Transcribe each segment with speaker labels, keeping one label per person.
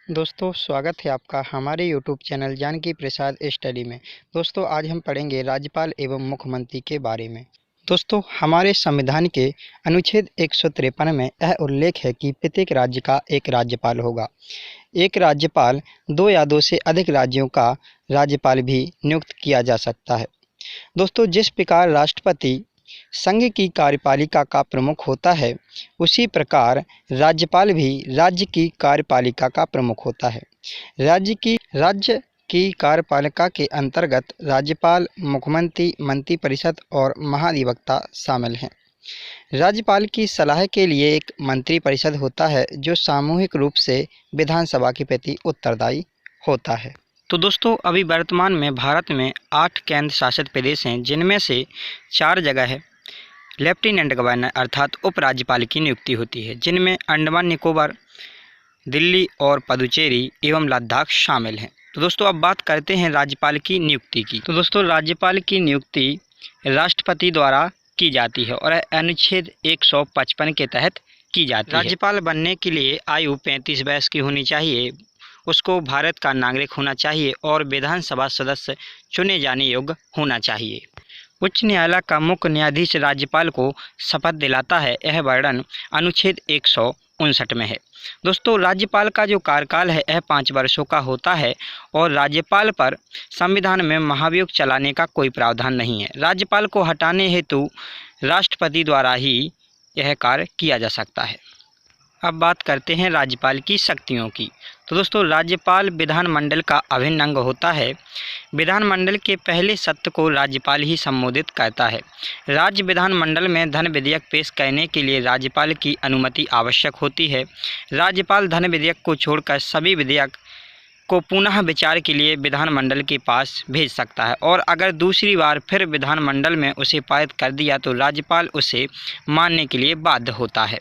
Speaker 1: दोस्तों स्वागत है आपका हमारे यूट्यूब चैनल जानकी प्रसाद स्टडी में। दोस्तों आज हम पढ़ेंगे राज्यपाल एवं मुख्यमंत्री के बारे में। दोस्तों हमारे संविधान के अनुच्छेद 153 में यह उल्लेख है कि प्रत्येक राज्य का एक राज्यपाल होगा। एक राज्यपाल दो या दो से अधिक राज्यों का राज्यपाल भी नियुक्त किया जा सकता है। दोस्तों जिस प्रकार राष्ट्रपति संघ की कार्यपालिका का प्रमुख होता है, उसी प्रकार राज्यपाल भी राज्य की कार्यपालिका का प्रमुख होता है। राज्य की कार्यपालिका के अंतर्गत राज्यपाल, मुख्यमंत्री, मंत्रिपरिषद और महाधिवक्ता शामिल हैं। राज्यपाल की सलाह के लिए एक मंत्रिपरिषद होता है जो सामूहिक रूप से विधानसभा के प्रति उत्तरदायी होता है। तो दोस्तों अभी वर्तमान में भारत में 8 केंद्र शासित प्रदेश हैं, जिनमें से 4 जगह है लेफ्टिनेंट गवर्नर अर्थात उपराज्यपाल की नियुक्ति होती है, जिनमें अंडमान निकोबार, दिल्ली और पुदुचेरी एवं लद्दाख शामिल हैं। तो दोस्तों अब बात करते हैं राज्यपाल की नियुक्ति की। तो दोस्तों राज्यपाल की नियुक्ति राष्ट्रपति द्वारा की जाती है और अनुच्छेद 155 के तहत की जाती है। राज्यपाल बनने के लिए आयु 35 वर्ष की होनी चाहिए, उसको भारत का नागरिक होना चाहिए और विधानसभा सदस्य चुने जाने योग्य होना चाहिए। उच्च न्यायालय का मुख्य न्यायाधीश राज्यपाल को शपथ दिलाता है, यह वर्णन अनुच्छेद 159 में है। दोस्तों राज्यपाल का जो कार्यकाल है यह 5 वर्षों का होता है और राज्यपाल पर संविधान में महाभियोग चलाने का कोई प्रावधान नहीं है। राज्यपाल को हटाने हेतु राष्ट्रपति द्वारा ही यह कार्य किया जा सकता है। अब बात करते हैं राज्यपाल की शक्तियों की। तो दोस्तों राज्यपाल विधानमंडल का अभिन्न अंग होता है। विधानमंडल के पहले सत्र को राज्यपाल ही संबोधित करता है। राज्य विधानमंडल में धन विधेयक पेश करने के लिए राज्यपाल की अनुमति आवश्यक होती है। राज्यपाल धन विधेयक को छोड़कर सभी विधेयक को पुनः विचार के लिए विधानमंडल के पास भेज सकता है और अगर दूसरी बार फिर विधानमंडल में उसे पारित कर दिया तो राज्यपाल उसे मानने के लिए बाध्य होता है।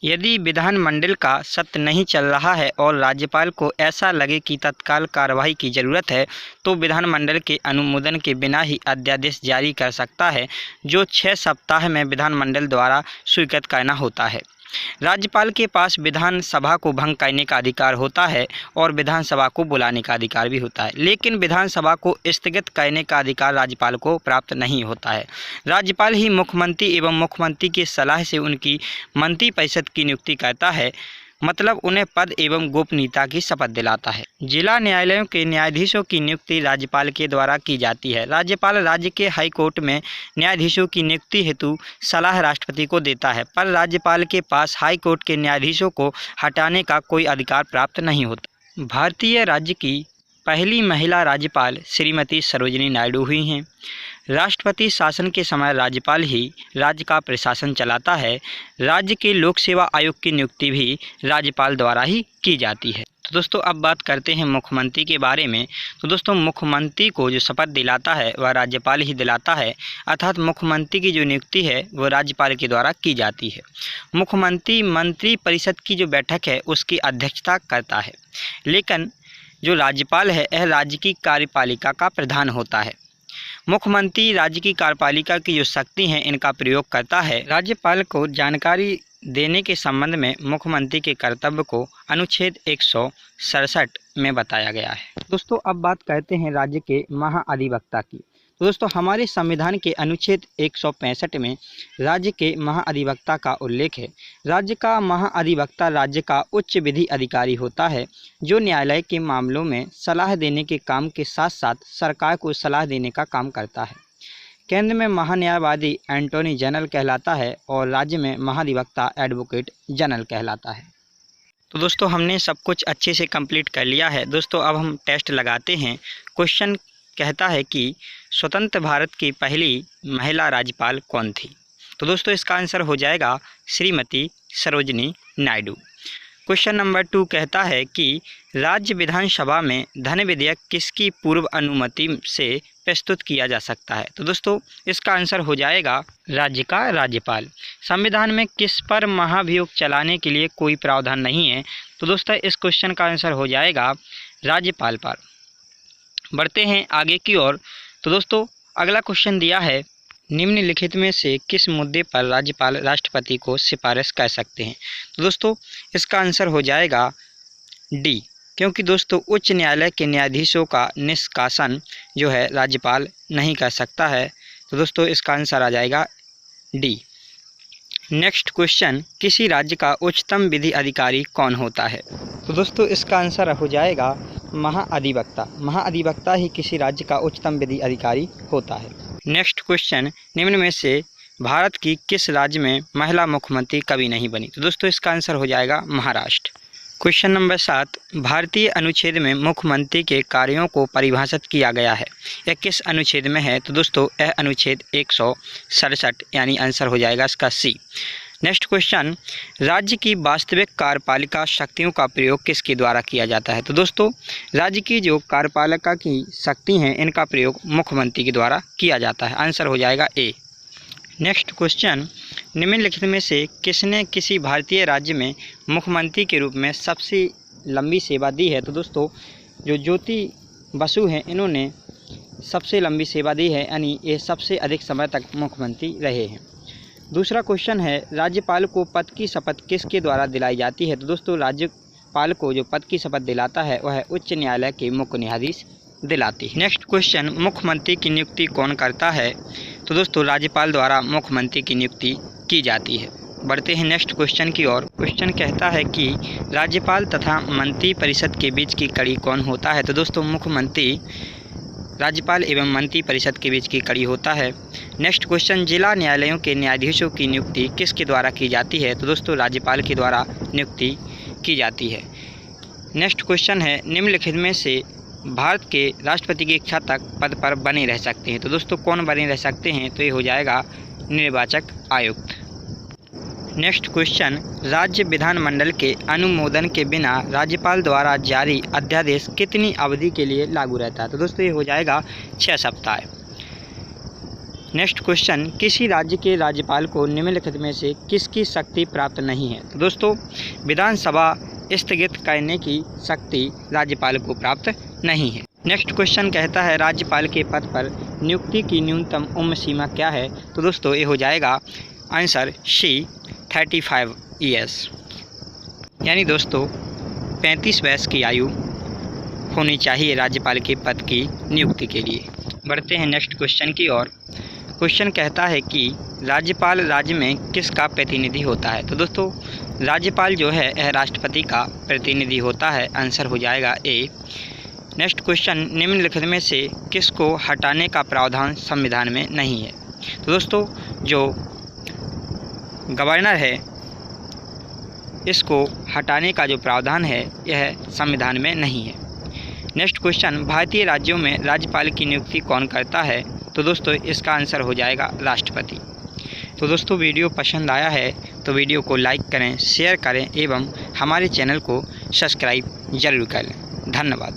Speaker 1: यदि विधानमंडल का सत्र नहीं चल रहा है और राज्यपाल को ऐसा लगे कि तत्काल कार्रवाई की ज़रूरत है तो विधानमंडल के अनुमोदन के बिना ही अध्यादेश जारी कर सकता है, जो 6 सप्ताह में विधानमंडल द्वारा स्वीकृत करना होता है। राज्यपाल के पास विधानसभा को भंग करने का अधिकार होता है और विधानसभा को बुलाने का अधिकार भी होता है, लेकिन विधानसभा को स्थगित करने का अधिकार राज्यपाल को प्राप्त नहीं होता है। राज्यपाल ही मुख्यमंत्री एवं मुख्यमंत्री की सलाह से उनकी मंत्रिपरिषद की नियुक्ति करता है, मतलब उन्हें पद एवं गोपनीयता की शपथ दिलाता है। जिला न्यायालयों के न्यायाधीशों की नियुक्ति राज्यपाल के द्वारा की जाती है। राज्यपाल राज्य के हाई कोर्ट में न्यायाधीशों की नियुक्ति हेतु सलाह राष्ट्रपति को देता है, पर राज्यपाल के पास हाई कोर्ट के न्यायाधीशों को हटाने का कोई अधिकार प्राप्त नहीं होता। भारतीय राज्य की पहली महिला राज्यपाल श्रीमती सरोजिनी नायडू हुई हैं। राष्ट्रपति शासन के समय राज्यपाल ही राज्य का प्रशासन चलाता है। राज्य के लोक सेवा आयोग की नियुक्ति भी राज्यपाल द्वारा ही की जाती है। तो दोस्तों अब बात करते हैं मुख्यमंत्री के बारे में। तो दोस्तों मुख्यमंत्री को जो शपथ दिलाता है वह राज्यपाल ही दिलाता है, अर्थात मुख्यमंत्री की जो नियुक्ति है वह राज्यपाल के द्वारा की जाती है। मुख्यमंत्री मंत्रिपरिषद की जो बैठक है उसकी अध्यक्षता करता है, लेकिन जो राज्यपाल है यह राज्य की कार्यपालिका का प्रधान होता है। मुख्यमंत्री राज्य की कार्यपालिका की जो शक्ति हैं इनका प्रयोग करता है। राज्यपाल को जानकारी देने के संबंध में मुख्यमंत्री के कर्तव्य को अनुच्छेद 167 में बताया गया है। दोस्तों अब बात करते हैं राज्य के महाअधिवक्ता की। तो दोस्तों हमारे संविधान के अनुच्छेद 165 में राज्य के महाअधिवक्ता का उल्लेख है। राज्य का महाअधिवक्ता राज्य का उच्च विधि अधिकारी होता है, जो न्यायालय के मामलों में सलाह देने के काम के साथ साथ सरकार को सलाह देने का काम करता है। केंद्र में महान्यायवादी एंटॉर्नी जनरल कहलाता है और राज्य में महाधिवक्ता एडवोकेट जनरल कहलाता है। तो दोस्तों हमने सब कुछ अच्छे से कंप्लीट कर लिया है। दोस्तों अब हम टेस्ट लगाते हैं। क्वेश्चन कहता है कि स्वतंत्र भारत की पहली महिला राज्यपाल कौन थी? तो दोस्तों इसका आंसर हो जाएगा श्रीमती सरोजिनी नायडू। क्वेश्चन नंबर 2 कहता है कि राज्य विधानसभा में धन विधेयक किसकी पूर्व अनुमति से प्रस्तुत किया जा सकता है? तो दोस्तों इसका आंसर हो जाएगा राज्य का राज्यपाल। संविधान में किस पर महाभियोग चलाने के लिए कोई प्रावधान नहीं है? तो दोस्तों इस क्वेश्चन का आंसर हो जाएगा राज्यपाल पर। बढ़ते हैं आगे की ओर। तो दोस्तों अगला क्वेश्चन दिया है, निम्नलिखित में से किस मुद्दे पर राज्यपाल राष्ट्रपति को सिफारिश कर सकते हैं? तो दोस्तों इसका आंसर हो जाएगा डी, क्योंकि दोस्तों उच्च न्यायालय के न्यायाधीशों का निष्कासन जो है राज्यपाल नहीं कर सकता है। तो दोस्तों इसका आंसर आ जाएगा डी। नेक्स्ट क्वेश्चन, किसी राज्य का उच्चतम विधि अधिकारी कौन होता है? तो दोस्तों इसका आंसर हो जाएगा महाअधिवक्ता। महाअधिवक्ता ही किसी राज्य का उच्चतम विधि अधिकारी होता है। नेक्स्ट क्वेश्चन, निम्न में से भारत की किस राज्य में महिला मुख्यमंत्री कभी नहीं बनी? तो दोस्तों इसका आंसर हो जाएगा महाराष्ट्र। क्वेश्चन नंबर 7, भारतीय अनुच्छेद में मुख्यमंत्री के कार्यों को परिभाषित किया गया है, यह किस अनुच्छेद में है? तो दोस्तों यह अनुच्छेद 167 यानी आंसर हो जाएगा इसका सी। नेक्स्ट क्वेश्चन, राज्य की वास्तविक कार्यपालिका शक्तियों का प्रयोग किसके द्वारा किया जाता है? तो दोस्तों राज्य की जो कार्यपालिका की शक्ति हैं इनका प्रयोग मुख्यमंत्री के द्वारा किया जाता है। आंसर हो जाएगा ए। नेक्स्ट क्वेश्चन, निम्नलिखित में से किसने किसी भारतीय राज्य में मुख्यमंत्री के रूप में सबसे लंबी सेवा दी है? तो दोस्तों जो ज्योति बसु हैं इन्होंने सबसे लंबी सेवा दी है, यानी ये सबसे अधिक समय तक मुख्यमंत्री रहे हैं। दूसरा क्वेश्चन है, राज्यपाल को पद की शपथ किसके द्वारा दिलाई जाती है? तो दोस्तों राज्यपाल को जो पद की शपथ दिलाता है वह उच्च न्यायालय के मुख्य न्यायाधीश दिलाती है। नेक्स्ट क्वेश्चन, मुख्यमंत्री की नियुक्ति कौन करता है? तो दोस्तों राज्यपाल द्वारा मुख्यमंत्री की नियुक्ति की जाती है। बढ़ते हैं नेक्स्ट क्वेश्चन की ओर। क्वेश्चन कहता है कि राज्यपाल तथा मंत्री परिषद के बीच की कड़ी कौन होता है? तो दोस्तों मुख्यमंत्री राज्यपाल एवं मंत्री परिषद के बीच की कड़ी होता है। नेक्स्ट क्वेश्चन, जिला न्यायालयों के न्यायाधीशों की नियुक्ति किसके द्वारा की जाती है? तो दोस्तों राज्यपाल के द्वारा नियुक्ति की जाती है। नेक्स्ट क्वेश्चन है, निम्नलिखित में से भारत के राष्ट्रपति की इच्छा तक पद पर बने रह सकते हैं? तो दोस्तों कौन बने रह सकते हैं? तो ये हो जाएगा निर्वाचक आयुक्त। नेक्स्ट क्वेश्चन, राज्य विधानमंडल के अनुमोदन के बिना राज्यपाल द्वारा जारी अध्यादेश कितनी अवधि के लिए लागू रहता है? तो दोस्तों ये हो जाएगा 6 सप्ताह। नेक्स्ट क्वेश्चन, किसी राज्य के राज्यपाल को निम्नलिखित में से किसकी शक्ति प्राप्त नहीं है? तो दोस्तों विधानसभा स्थगित करने की शक्ति राज्यपाल को प्राप्त नहीं है। नेक्स्ट क्वेश्चन कहता है, राज्यपाल के पद पर नियुक्ति की न्यूनतम उम्र सीमा क्या है? तो दोस्तों ये हो जाएगा आंसर सी 35 ईयर्स, यानी दोस्तों 35 वर्ष की आयु होनी चाहिए राज्यपाल के पद की नियुक्ति के लिए। बढ़ते हैं नेक्स्ट क्वेश्चन की ओर। क्वेश्चन कहता है कि राज्यपाल राज्य में किसका प्रतिनिधि होता है? तो दोस्तों राज्यपाल जो है यह राष्ट्रपति का प्रतिनिधि होता है। आंसर हो जाएगा ए। नेक्स्ट क्वेश्चन, निम्नलिखित में से किसको हटाने का प्रावधान संविधान में नहीं है? तो दोस्तों जो गवर्नर है इसको हटाने का जो प्रावधान है यह संविधान में नहीं है। नेक्स्ट क्वेश्चन, भारतीय राज्यों में राज्यपाल की नियुक्ति कौन करता है? तो दोस्तों इसका आंसर हो जाएगा राष्ट्रपति। तो दोस्तों वीडियो पसंद आया है तो वीडियो को लाइक करें, शेयर करें एवं हमारे चैनल को सब्सक्राइब जरूर करें। धन्यवाद।